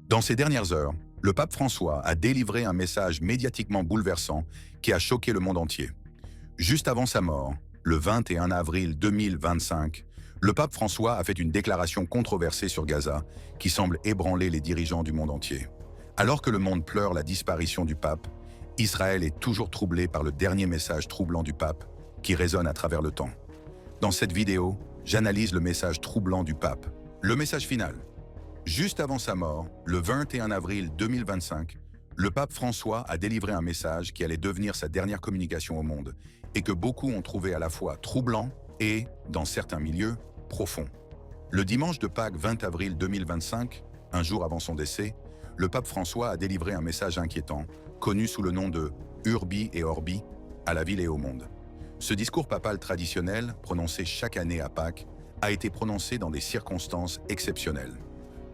Dans ces dernières heures, le pape François a délivré un message médiatiquement bouleversant qui a choqué le monde entier. Juste avant sa mort, le 21 avril 2025, le pape François a fait une déclaration controversée sur Gaza qui semble ébranler les dirigeants du monde entier. Alors que le monde pleure la disparition du pape, Israël est toujours troublé par le dernier message troublant du pape qui résonne à travers le temps. Dans cette vidéo, j'analyse le message troublant du pape. Le message final. Juste avant sa mort, le 21 avril 2025, le pape François a délivré un message qui allait devenir sa dernière communication au monde et que beaucoup ont trouvé à la fois troublant et, dans certains milieux, profond. Le dimanche de Pâques 20 avril 2025, un jour avant son décès, le pape François a délivré un message inquiétant, connu sous le nom de « Urbi et Orbi » à la ville et au monde. Ce discours papal traditionnel, prononcé chaque année à Pâques, a été prononcé dans des circonstances exceptionnelles.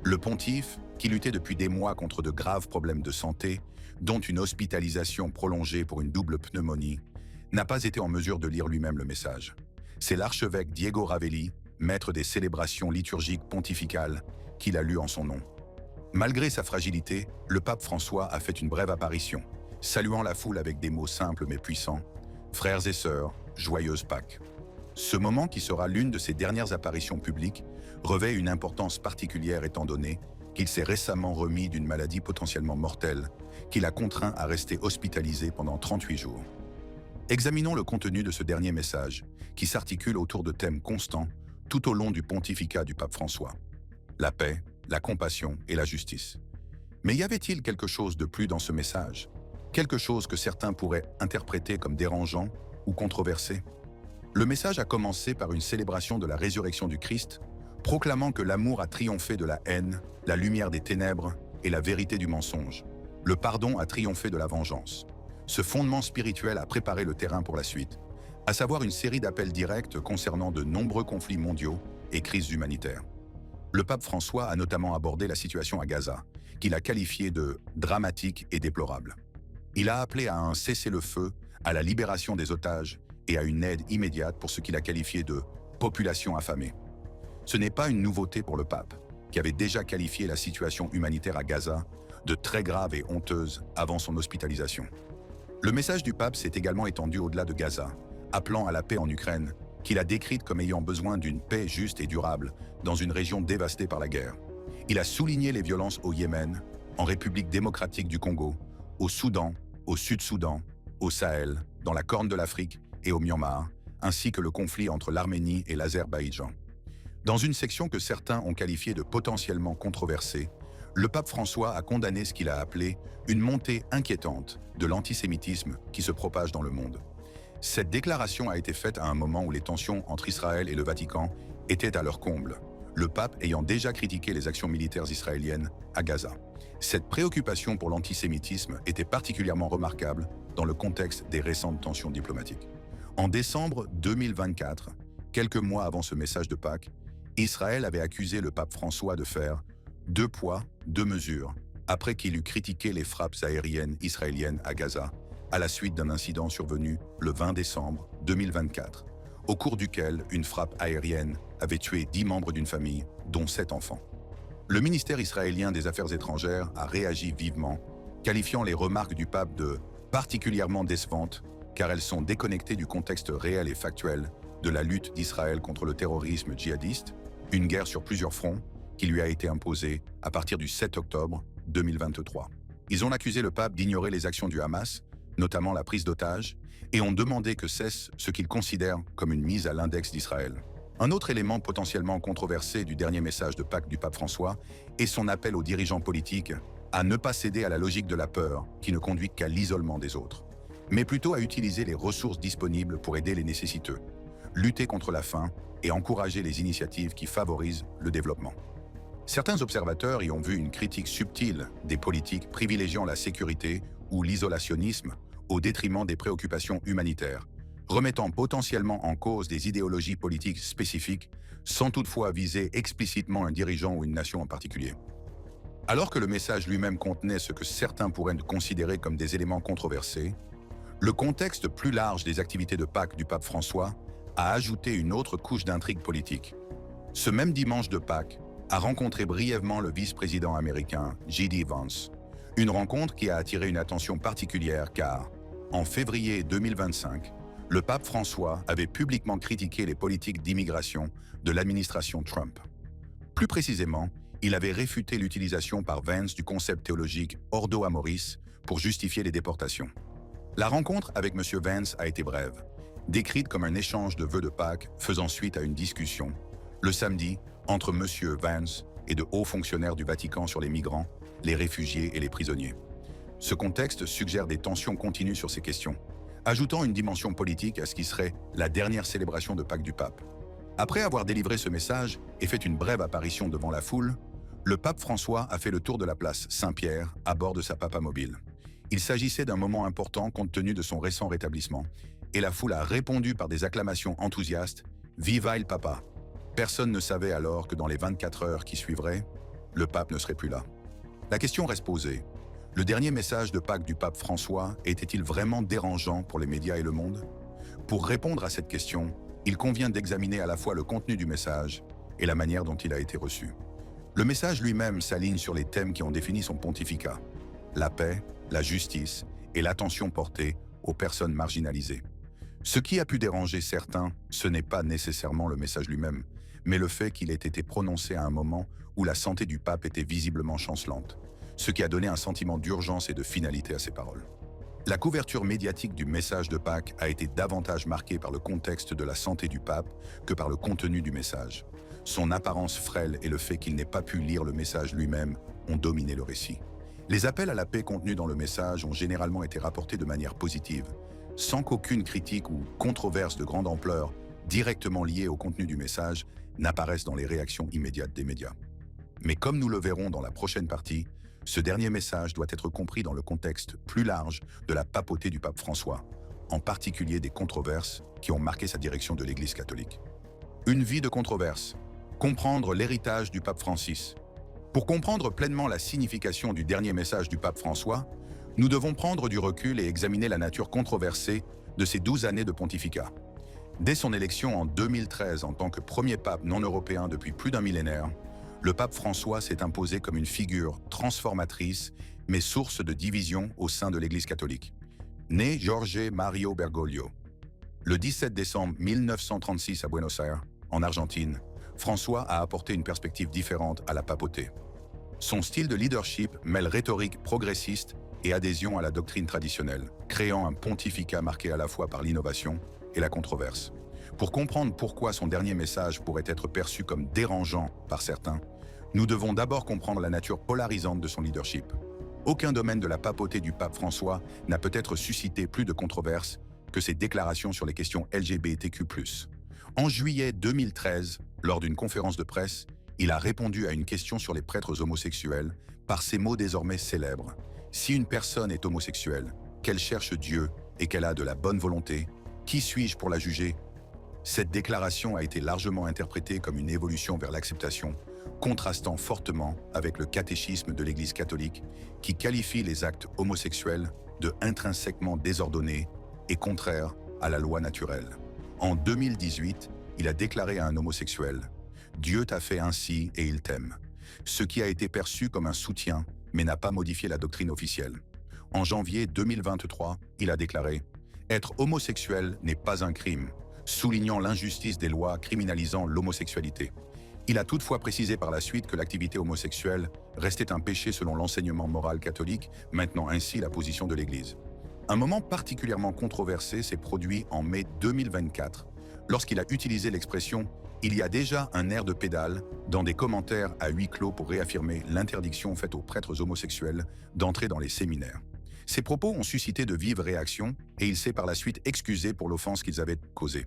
Le pontife, qui luttait depuis des mois contre de graves problèmes de santé, dont une hospitalisation prolongée pour une double pneumonie, n'a pas été en mesure de lire lui-même le message. C'est l'archevêque Diego Ravelli, maître des célébrations liturgiques pontificales, qui l'a lu en son nom. Malgré sa fragilité, le pape François a fait une brève apparition, saluant la foule avec des mots simples mais puissants. « Frères et sœurs, joyeuse Pâques ». Ce moment, qui sera l'une de ses dernières apparitions publiques, revêt une importance particulière étant donné qu'il s'est récemment remis d'une maladie potentiellement mortelle qui l'a contraint à rester hospitalisé pendant 38 jours. Examinons le contenu de ce dernier message, qui s'articule autour de thèmes constants tout au long du pontificat du pape François. La paix, la compassion et la justice. Mais y avait-il quelque chose de plus dans ce message? Quelque chose que certains pourraient interpréter comme dérangeant ou controversé? Le message a commencé par une célébration de la résurrection du Christ, proclamant que l'amour a triomphé de la haine, la lumière des ténèbres et la vérité du mensonge. Le pardon a triomphé de la vengeance. Ce fondement spirituel a préparé le terrain pour la suite, à savoir une série d'appels directs concernant de nombreux conflits mondiaux et crises humanitaires. Le pape François a notamment abordé la situation à Gaza, qu'il a qualifiée de dramatique et déplorable. Il a appelé à un cessez-le-feu, à la libération des otages et à une aide immédiate pour ce qu'il a qualifié de population affamée. Ce n'est pas une nouveauté pour le pape, qui avait déjà qualifié la situation humanitaire à Gaza de très grave et honteuse avant son hospitalisation. Le message du pape s'est également étendu au-delà de Gaza, appelant à la paix en Ukraine, qu'il a décrite comme ayant besoin d'une paix juste et durable dans une région dévastée par la guerre. Il a souligné les violences au Yémen, en République démocratique du Congo, au Soudan, au Sud-Soudan, au Sahel, dans la Corne de l'Afrique et au Myanmar, ainsi que le conflit entre l'Arménie et l'Azerbaïdjan. Dans une section que certains ont qualifiée de potentiellement controversée, le pape François a condamné ce qu'il a appelé une montée inquiétante de l'antisémitisme qui se propage dans le monde. Cette déclaration a été faite à un moment où les tensions entre Israël et le Vatican étaient à leur comble, le pape ayant déjà critiqué les actions militaires israéliennes à Gaza. Cette préoccupation pour l'antisémitisme était particulièrement remarquable dans le contexte des récentes tensions diplomatiques. En décembre 2024, quelques mois avant ce message de Pâques, Israël avait accusé le pape François de faire « deux poids, deux mesures » après qu'il eut critiqué les frappes aériennes israéliennes à Gaza à la suite d'un incident survenu le 20 décembre 2024, au cours duquel une frappe aérienne avait tué 10 membres d'une famille, dont 7 enfants. Le ministère israélien des Affaires étrangères a réagi vivement, qualifiant les remarques du pape de « particulièrement décevantes » car elles sont déconnectées du contexte réel et factuel de la lutte d'Israël contre le terrorisme djihadiste, une guerre sur plusieurs fronts qui lui a été imposée à partir du 7 octobre 2023. Ils ont accusé le pape d'ignorer les actions du Hamas, notamment la prise d'otages, et ont demandé que cesse ce qu'ils considèrent comme une mise à l'index d'Israël. Un autre élément potentiellement controversé du dernier message de Pâques du pape François est son appel aux dirigeants politiques à ne pas céder à la logique de la peur qui ne conduit qu'à l'isolement des autres, mais plutôt à utiliser les ressources disponibles pour aider les nécessiteux, lutter contre la faim et encourager les initiatives qui favorisent le développement. Certains observateurs y ont vu une critique subtile des politiques privilégiant la sécurité ou l'isolationnisme au détriment des préoccupations humanitaires, remettant potentiellement en cause des idéologies politiques spécifiques sans toutefois viser explicitement un dirigeant ou une nation en particulier. Alors que le message lui-même contenait ce que certains pourraient considérer comme des éléments controversés, le contexte plus large des activités de Pâques du pape François a ajouté une autre couche d'intrigue politique. Ce même dimanche de Pâques, a rencontré brièvement le vice-président américain J.D. Vance. Une rencontre qui a attiré une attention particulière car, en février 2025, le pape François avait publiquement critiqué les politiques d'immigration de l'administration Trump. Plus précisément, il avait réfuté l'utilisation par Vance du concept théologique Ordo Amoris pour justifier les déportations. La rencontre avec M. Vance a été brève, décrite comme un échange de vœux de Pâques faisant suite à une discussion, le samedi, entre M. Vance et de hauts fonctionnaires du Vatican sur les migrants, les réfugiés et les prisonniers. Ce contexte suggère des tensions continues sur ces questions, ajoutant une dimension politique à ce qui serait la dernière célébration de Pâques du pape. Après avoir délivré ce message et fait une brève apparition devant la foule, le pape François a fait le tour de la place Saint-Pierre à bord de sa papamobile. Il s'agissait d'un moment important compte tenu de son récent rétablissement, et la foule a répondu par des acclamations enthousiastes « Viva il Papa !». Personne ne savait alors que dans les 24 heures qui suivraient, le pape ne serait plus là. La question reste posée. Le dernier message de Pâques du pape François était-il vraiment dérangeant pour les médias et le monde? Pour répondre à cette question, il convient d'examiner à la fois le contenu du message et la manière dont il a été reçu. Le message lui-même s'aligne sur les thèmes qui ont défini son pontificat: la paix, la justice et l'attention portée aux personnes marginalisées. Ce qui a pu déranger certains, ce n'est pas nécessairement le message lui-même, mais le fait qu'il ait été prononcé à un moment où la santé du pape était visiblement chancelante, ce qui a donné un sentiment d'urgence et de finalité à ses paroles. La couverture médiatique du message de Pâques a été davantage marquée par le contexte de la santé du pape que par le contenu du message. Son apparence frêle et le fait qu'il n'ait pas pu lire le message lui-même ont dominé le récit. Les appels à la paix contenus dans le message ont généralement été rapportés de manière positive, sans qu'aucune critique ou controverse de grande ampleur directement liée au contenu du message n'apparaisse dans les réactions immédiates des médias. Mais comme nous le verrons dans la prochaine partie, ce dernier message doit être compris dans le contexte plus large de la papauté du pape François, en particulier des controverses qui ont marqué sa direction de l'Église catholique. Une vie de controverses. Comprendre l'héritage du pape Francis. Pour comprendre pleinement la signification du dernier message du pape François, nous devons prendre du recul et examiner la nature controversée de ces 12 années de pontificat. Dès son élection en 2013 en tant que premier pape non européen depuis plus d'un millénaire, le pape François s'est imposé comme une figure transformatrice, mais source de division au sein de l'Église catholique. Né Jorge Mario Bergoglio, le 17 décembre 1936 à Buenos Aires, en Argentine, François a apporté une perspective différente à la papauté. Son style de leadership mêle rhétorique progressiste et adhésion à la doctrine traditionnelle, créant un pontificat marqué à la fois par l'innovation et la controverse. Pour comprendre pourquoi son dernier message pourrait être perçu comme dérangeant par certains, nous devons d'abord comprendre la nature polarisante de son leadership. Aucun domaine de la papauté du pape François n'a peut-être suscité plus de controverses que ses déclarations sur les questions LGBTQ+. En juillet 2013, lors d'une conférence de presse, il a répondu à une question sur les prêtres homosexuels par ces mots désormais célèbres. « Si une personne est homosexuelle, qu'elle cherche Dieu et qu'elle a de la bonne volonté, qui suis-je pour la juger ?» Cette déclaration a été largement interprétée comme une évolution vers l'acceptation, contrastant fortement avec le catéchisme de l'Église catholique qui qualifie les actes homosexuels de intrinsèquement désordonnés et contraires à la loi naturelle. En 2018, il a déclaré à un homosexuel « Dieu t'a fait ainsi et il t'aime », ce qui a été perçu comme un soutien mais n'a pas modifié la doctrine officielle. En janvier 2023, il a déclaré « Être homosexuel n'est pas un crime », soulignant l'injustice des lois criminalisant l'homosexualité. Il a toutefois précisé par la suite que l'activité homosexuelle restait un péché selon l'enseignement moral catholique, maintenant ainsi la position de l'Église. Un moment particulièrement controversé s'est produit en mai 2024, lorsqu'il a utilisé l'expression « il y a déjà un air de pédale » dans des commentaires à huis clos pour réaffirmer l'interdiction faite aux prêtres homosexuels d'entrer dans les séminaires. Ces propos ont suscité de vives réactions et il s'est par la suite excusé pour l'offense qu'ils avaient causée.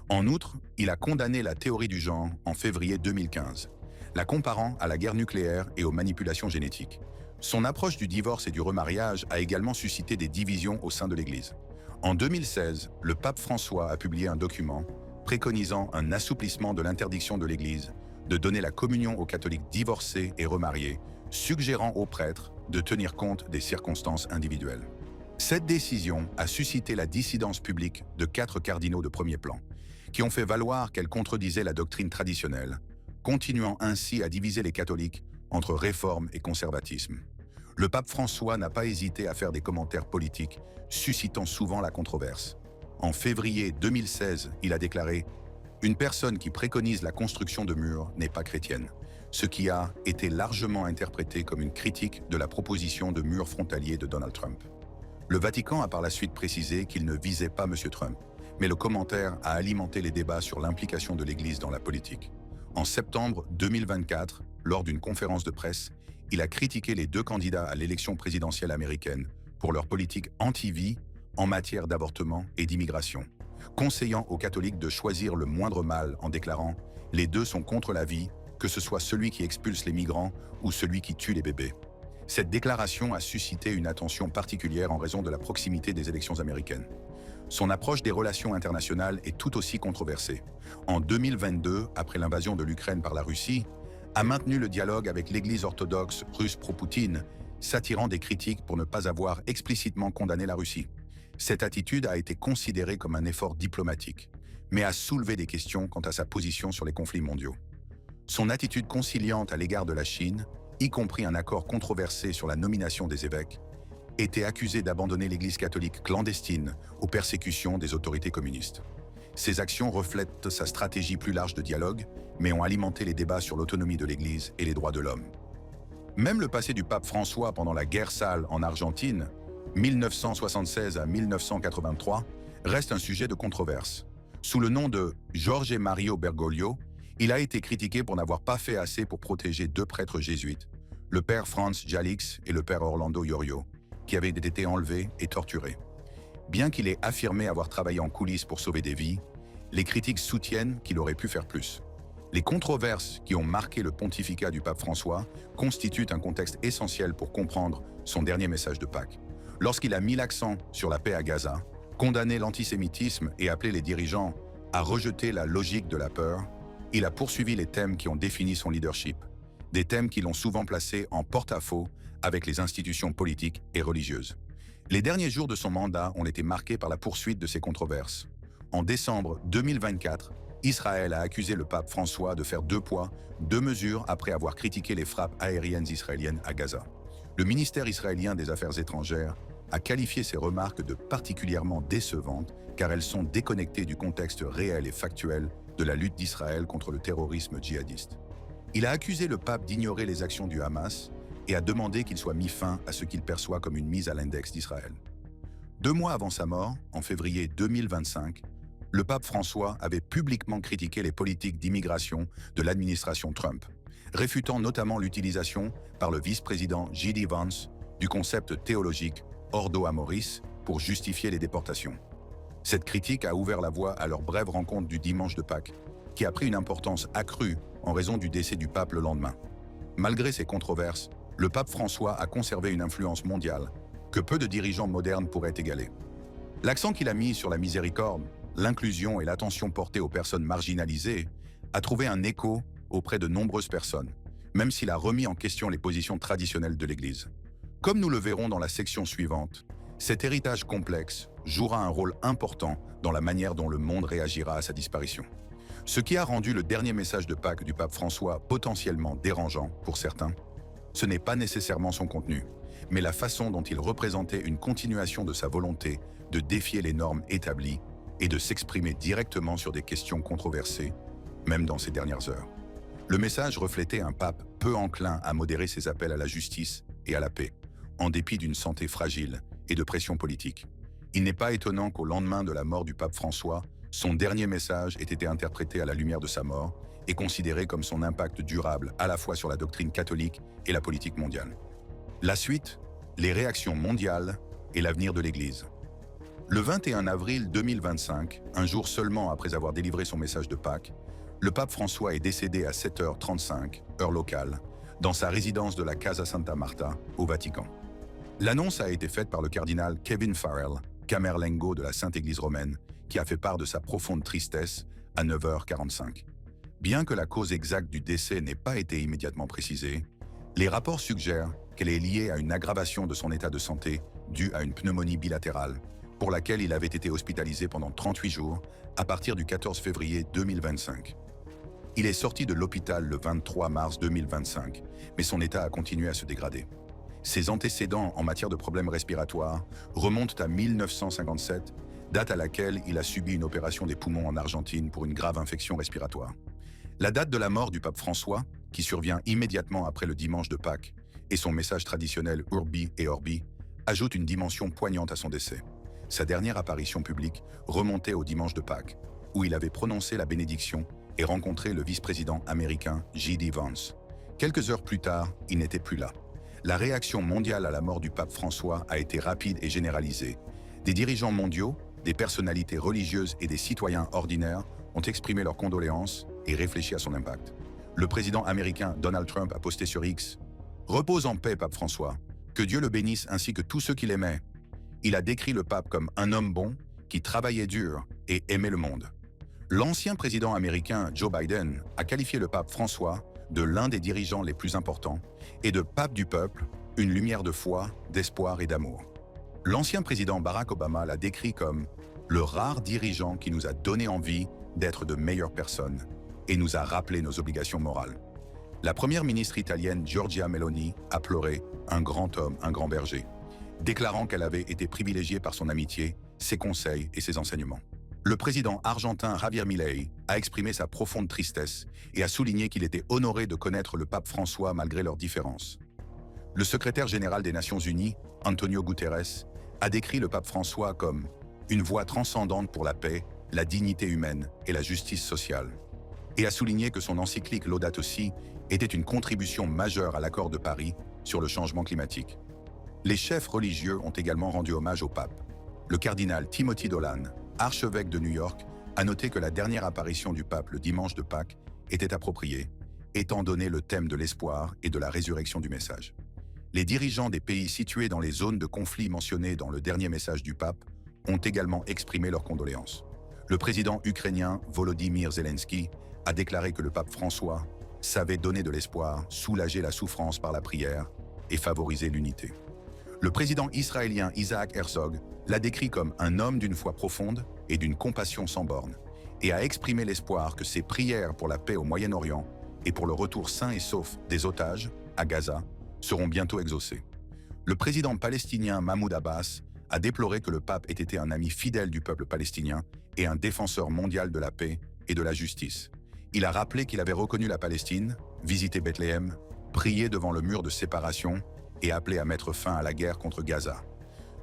En outre, il a condamné la théorie du genre en février 2015, la comparant à la guerre nucléaire et aux manipulations génétiques. Son approche du divorce et du remariage a également suscité des divisions au sein de l'Église. En 2016, le pape François a publié un document préconisant un assouplissement de l'interdiction de l'Église de donner la communion aux catholiques divorcés et remariés, suggérant aux prêtres de tenir compte des circonstances individuelles. Cette décision a suscité la dissidence publique de 4 cardinaux de premier plan, qui ont fait valoir qu'elle contredisait la doctrine traditionnelle, continuant ainsi à diviser les catholiques entre réforme et conservatisme. Le pape François n'a pas hésité à faire des commentaires politiques, suscitant souvent la controverse. En février 2016, il a déclaré « Une personne qui préconise la construction de murs n'est pas chrétienne », ce qui a été largement interprété comme une critique de la proposition de murs frontaliers de Donald Trump. Le Vatican a par la suite précisé qu'il ne visait pas M. Trump, mais le commentaire a alimenté les débats sur l'implication de l'Église dans la politique. En septembre 2024, lors d'une conférence de presse, il a critiqué les deux candidats à l'élection présidentielle américaine pour leur politique anti-vie en matière d'avortement et d'immigration, conseillant aux catholiques de choisir le moindre mal en déclarant « Les deux sont contre la vie, que ce soit celui qui expulse les migrants ou celui qui tue les bébés ». Cette déclaration a suscité une attention particulière en raison de la proximité des élections américaines. Son approche des relations internationales est tout aussi controversée. En 2022, après l'invasion de l'Ukraine par la Russie, a maintenu le dialogue avec l'Église orthodoxe russe pro-Poutine, s'attirant des critiques pour ne pas avoir explicitement condamné la Russie. Cette attitude a été considérée comme un effort diplomatique, mais a soulevé des questions quant à sa position sur les conflits mondiaux. Son attitude conciliante à l'égard de la Chine, y compris un accord controversé sur la nomination des évêques, était accusée d'abandonner l'Église catholique clandestine aux persécutions des autorités communistes. Ces actions reflètent sa stratégie plus large de dialogue, mais ont alimenté les débats sur l'autonomie de l'Église et les droits de l'homme. Même le passé du pape François pendant la guerre sale en Argentine, 1976 à 1983, reste un sujet de controverse. Sous le nom de Jorge Mario Bergoglio, il a été critiqué pour n'avoir pas fait assez pour protéger deux prêtres jésuites, le père Franz Jalix et le père Orlando Iorio, qui avaient été enlevés et torturés. Bien qu'il ait affirmé avoir travaillé en coulisses pour sauver des vies, les critiques soutiennent qu'il aurait pu faire plus. Les controverses qui ont marqué le pontificat du pape François constituent un contexte essentiel pour comprendre son dernier message de Pâques. Lorsqu'il a mis l'accent sur la paix à Gaza, condamné l'antisémitisme et appelé les dirigeants à rejeter la logique de la peur, il a poursuivi les thèmes qui ont défini son leadership, des thèmes qui l'ont souvent placé en porte-à-faux avec les institutions politiques et religieuses. Les derniers jours de son mandat ont été marqués par la poursuite de ces controverses. En décembre 2024, Israël a accusé le pape François de faire deux poids, deux mesures après avoir critiqué les frappes aériennes israéliennes à Gaza. Le ministère israélien des Affaires étrangères a qualifié ces remarques de particulièrement décevantes car elles sont déconnectées du contexte réel et factuel de la lutte d'Israël contre le terrorisme djihadiste. Il a accusé le pape d'ignorer les actions du Hamas et a demandé qu'il soit mis fin à ce qu'il perçoit comme une mise à l'index d'Israël. 2 mois avant sa mort, en février 2025, le pape François avait publiquement critiqué les politiques d'immigration de l'administration Trump, réfutant notamment l'utilisation par le vice-président J.D. Vance du concept théologique Ordo Amoris pour justifier les déportations. Cette critique a ouvert la voie à leur brève rencontre du dimanche de Pâques, qui a pris une importance accrue en raison du décès du pape le lendemain. Malgré ces controverses, le pape François a conservé une influence mondiale que peu de dirigeants modernes pourraient égaler. L'accent qu'il a mis sur la miséricorde, l'inclusion et l'attention portée aux personnes marginalisées a trouvé un écho auprès de nombreuses personnes, même s'il a remis en question les positions traditionnelles de l'Église. Comme nous le verrons dans la section suivante, cet héritage complexe jouera un rôle important dans la manière dont le monde réagira à sa disparition. Ce qui a rendu le dernier message de Pâques du pape François potentiellement dérangeant pour certains, ce n'est pas nécessairement son contenu, mais la façon dont il représentait une continuation de sa volonté de défier les normes établies et de s'exprimer directement sur des questions controversées, même dans ces dernières heures. Le message reflétait un pape peu enclin à modérer ses appels à la justice et à la paix, en dépit d'une santé fragile et de pression politique. Il n'est pas étonnant qu'au lendemain de la mort du pape François, son dernier message ait été interprété à la lumière de sa mort et considéré comme son impact durable à la fois sur la doctrine catholique et la politique mondiale. La suite, les réactions mondiales et l'avenir de l'Église. Le 21 avril 2025, un jour seulement après avoir délivré son message de Pâques, le pape François est décédé à 7h35, heure locale, dans sa résidence de la Casa Santa Marta, au Vatican. L'annonce a été faite par le cardinal Kevin Farrell, camerlengo de la Sainte Église romaine, qui a fait part de sa profonde tristesse à 9h45. Bien que la cause exacte du décès n'ait pas été immédiatement précisée, les rapports suggèrent qu'elle est liée à une aggravation de son état de santé due à une pneumonie bilatérale, pour laquelle il avait été hospitalisé pendant 38 jours à partir du 14 février 2025. Il est sorti de l'hôpital le 23 mars 2025, mais son état a continué à se dégrader. Ses antécédents en matière de problèmes respiratoires remontent à 1957, date à laquelle il a subi une opération des poumons en Argentine pour une grave infection respiratoire. La date de la mort du pape François, qui survient immédiatement après le dimanche de Pâques, et son message traditionnel Urbi et Orbi, ajoute une dimension poignante à son décès. Sa dernière apparition publique remontait au dimanche de Pâques, où il avait prononcé la bénédiction et rencontré le vice-président américain J.D. Vance. Quelques heures plus tard, il n'était plus là. La réaction mondiale à la mort du pape François a été rapide et généralisée. Des dirigeants mondiaux, des personnalités religieuses et des citoyens ordinaires ont exprimé leurs condoléances et réfléchi à son impact. Le président américain Donald Trump a posté sur X « Repose en paix, pape François. Que Dieu le bénisse ainsi que tous ceux qui l'aimaient. » Il a décrit le pape comme un homme bon, qui travaillait dur et aimait le monde. L'ancien président américain Joe Biden a qualifié le pape François de l'un des dirigeants les plus importants et de pape du peuple, une lumière de foi, d'espoir et d'amour. L'ancien président Barack Obama l'a décrit comme le rare dirigeant qui nous a donné envie d'être de meilleures personnes et nous a rappelé nos obligations morales. La première ministre italienne Giorgia Meloni a pleuré « un grand homme, un grand berger », déclarant qu'elle avait été privilégiée par son amitié, ses conseils et ses enseignements. Le président argentin Javier Milei a exprimé sa profonde tristesse et a souligné qu'il était honoré de connaître le pape François malgré leurs différences. Le secrétaire général des Nations Unies, Antonio Guterres, a décrit le pape François comme une voix transcendante pour la paix, la dignité humaine et la justice sociale, et a souligné que son encyclique Laudato Si était une contribution majeure à l'accord de Paris sur le changement climatique. Les chefs religieux ont également rendu hommage au pape. Le cardinal Timothy Dolan, archevêque de New York, a noté que la dernière apparition du pape le dimanche de Pâques était appropriée, étant donné le thème de l'espoir et de la résurrection du message. Les dirigeants des pays situés dans les zones de conflit mentionnées dans le dernier message du pape ont également exprimé leurs condoléances. Le président ukrainien Volodymyr Zelensky a déclaré que le pape François savait donner de l'espoir, soulager la souffrance par la prière et favoriser l'unité. Le président israélien Isaac Herzog l'a décrit comme un homme d'une foi profonde et d'une compassion sans bornes, et a exprimé l'espoir que ses prières pour la paix au Moyen-Orient et pour le retour sain et sauf des otages, à Gaza, seront bientôt exaucées. Le président palestinien Mahmoud Abbas a déploré que le pape ait été un ami fidèle du peuple palestinien et un défenseur mondial de la paix et de la justice. Il a rappelé qu'il avait reconnu la Palestine, visité Bethléem, prié devant le mur de séparation et appelé à mettre fin à la guerre contre Gaza.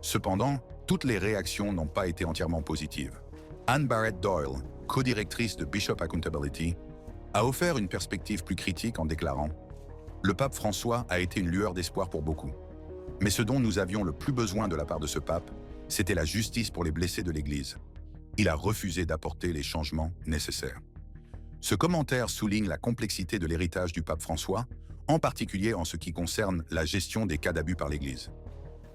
Cependant, toutes les réactions n'ont pas été entièrement positives. Anne Barrett Doyle, co-directrice de Bishop Accountability, a offert une perspective plus critique en déclarant « Le pape François a été une lueur d'espoir pour beaucoup. Mais ce dont nous avions le plus besoin de la part de ce pape, c'était la justice pour les blessés de l'Église. Il a refusé d'apporter les changements nécessaires. » Ce commentaire souligne la complexité de l'héritage du pape François, en particulier en ce qui concerne la gestion des cas d'abus par l'Église.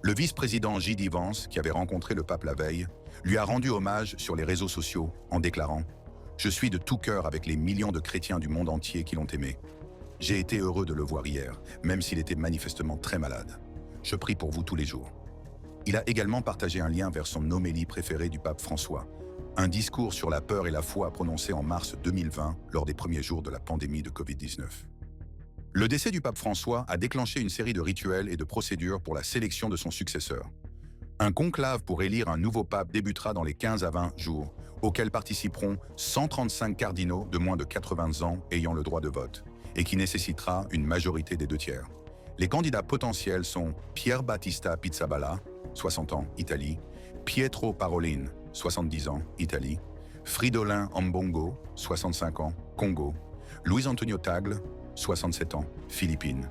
Le vice-président J.D. Vance, qui avait rencontré le pape la veille, lui a rendu hommage sur les réseaux sociaux en déclarant « Je suis de tout cœur avec les millions de chrétiens du monde entier qui l'ont aimé. J'ai été heureux de le voir hier, même s'il était manifestement très malade. Je prie pour vous tous les jours. » Il a également partagé un lien vers son homélie préférée du pape François, un discours sur la peur et la foi prononcé en mars 2020 lors des premiers jours de la pandémie de Covid-19. Le décès du pape François a déclenché une série de rituels et de procédures pour la sélection de son successeur. Un conclave pour élire un nouveau pape débutera dans les 15 à 20 jours, auquel participeront 135 cardinaux de moins de 80 ans ayant le droit de vote, et qui nécessitera une majorité des 2/3. Les candidats potentiels sont Pier Battista Pizzaballa, 60 ans, Italie, Pietro Parolin, 70 ans, Italie, Fridolin Ambongo, 65 ans, Congo, Luis Antonio Tagle, 67 ans, Philippines,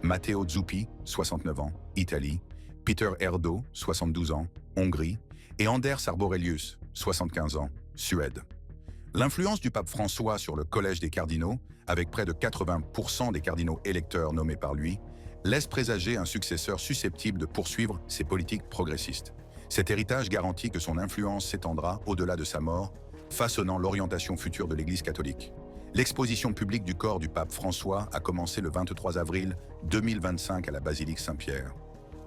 Matteo Zuppi, 69 ans, Italie, Peter Erdo, 72 ans, Hongrie, et Anders Arborelius, 75 ans, Suède. L'influence du pape François sur le collège des cardinaux, avec près de 80% des cardinaux électeurs nommés par lui, laisse présager un successeur susceptible de poursuivre ses politiques progressistes. Cet héritage garantit que son influence s'étendra au-delà de sa mort, façonnant l'orientation future de l'Église catholique. L'exposition publique du corps du pape François a commencé le 23 avril 2025 à la basilique Saint-Pierre,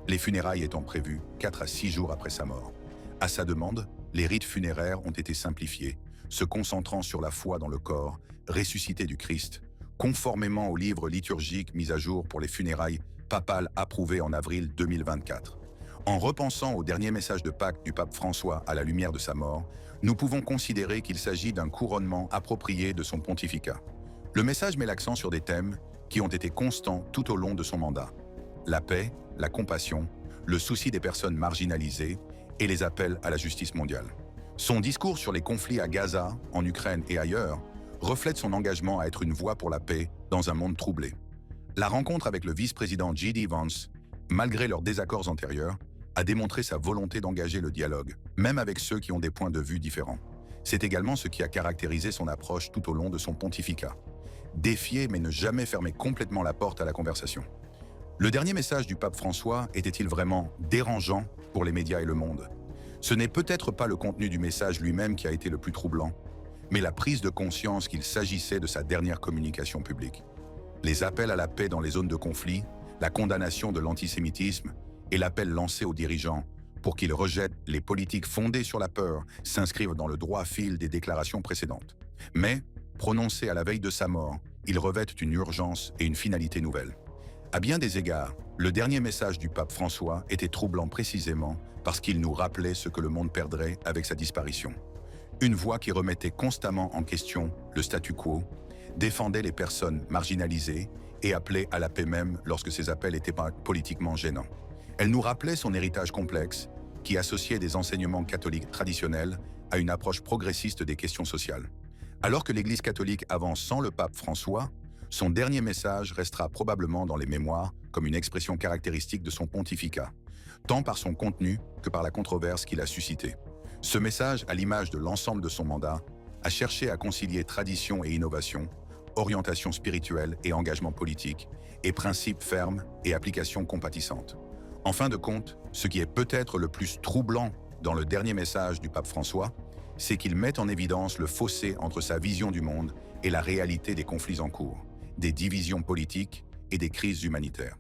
les funérailles étant prévues 4 à 6 jours après sa mort. À sa demande, les rites funéraires ont été simplifiés, se concentrant sur la foi dans le corps ressuscité du Christ, conformément au livre liturgique mis à jour pour les funérailles papales approuvées en avril 2024. En repensant au dernier message de Pâques du pape François à la lumière de sa mort, nous pouvons considérer qu'il s'agit d'un couronnement approprié de son pontificat. Le message met l'accent sur des thèmes qui ont été constants tout au long de son mandat. La paix, la compassion, le souci des personnes marginalisées et les appels à la justice mondiale. Son discours sur les conflits à Gaza, en Ukraine et ailleurs reflète son engagement à être une voix pour la paix dans un monde troublé. La rencontre avec le vice-président J.D. Vance, malgré leurs désaccords antérieurs, a démontré sa volonté d'engager le dialogue, même avec ceux qui ont des points de vue différents. C'est également ce qui a caractérisé son approche tout au long de son pontificat. Défier mais ne jamais fermer complètement la porte à la conversation. Le dernier message du pape François était-il vraiment dérangeant pour les médias et le monde? Ce n'est peut-être pas le contenu du message lui-même qui a été le plus troublant, mais la prise de conscience qu'il s'agissait de sa dernière communication publique. Les appels à la paix dans les zones de conflit, la condamnation de l'antisémitisme et l'appel lancé aux dirigeants pour qu'ils rejettent les politiques fondées sur la peur s'inscrivent dans le droit fil des déclarations précédentes. Mais, prononcés à la veille de sa mort, ils revêtent une urgence et une finalité nouvelle. À bien des égards, le dernier message du pape François était troublant précisément parce qu'il nous rappelait ce que le monde perdrait avec sa disparition. Une voix qui remettait constamment en question le statu quo, défendait les personnes marginalisées et appelait à la paix même lorsque ces appels étaient politiquement gênants. Elle nous rappelait son héritage complexe qui associait des enseignements catholiques traditionnels à une approche progressiste des questions sociales. Alors que l'Église catholique avance sans le pape François, son dernier message restera probablement dans les mémoires comme une expression caractéristique de son pontificat, tant par son contenu que par la controverse qu'il a suscitée. Ce message, à l'image de l'ensemble de son mandat, a cherché à concilier tradition et innovation, orientation spirituelle et engagement politique, et principes fermes et applications compatissantes. En fin de compte, ce qui est peut-être le plus troublant dans le dernier message du pape François, c'est qu'il met en évidence le fossé entre sa vision du monde et la réalité des conflits en cours, des divisions politiques et des crises humanitaires.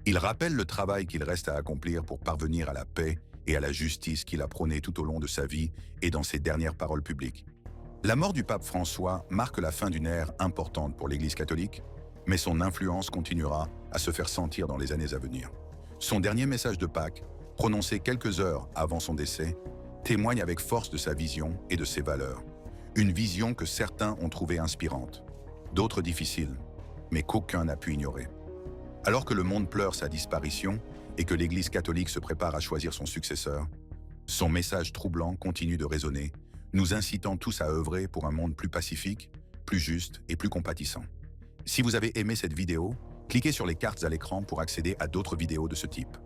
Il rappelle le travail qu'il reste à accomplir pour parvenir à la paix et à la justice qu'il a prôné tout au long de sa vie et dans ses dernières paroles publiques. La mort du pape François marque la fin d'une ère importante pour l'Église catholique, mais son influence continuera à se faire sentir dans les années à venir. Son dernier message de Pâques, prononcé quelques heures avant son décès, témoigne avec force de sa vision et de ses valeurs. Une vision que certains ont trouvée inspirante, d'autres difficile, mais qu'aucun n'a pu ignorer. Alors que le monde pleure sa disparition et que l'Église catholique se prépare à choisir son successeur, son message troublant continue de résonner, nous incitant tous à œuvrer pour un monde plus pacifique, plus juste et plus compatissant. Si vous avez aimé cette vidéo, cliquez sur les cartes à l'écran pour accéder à d'autres vidéos de ce type.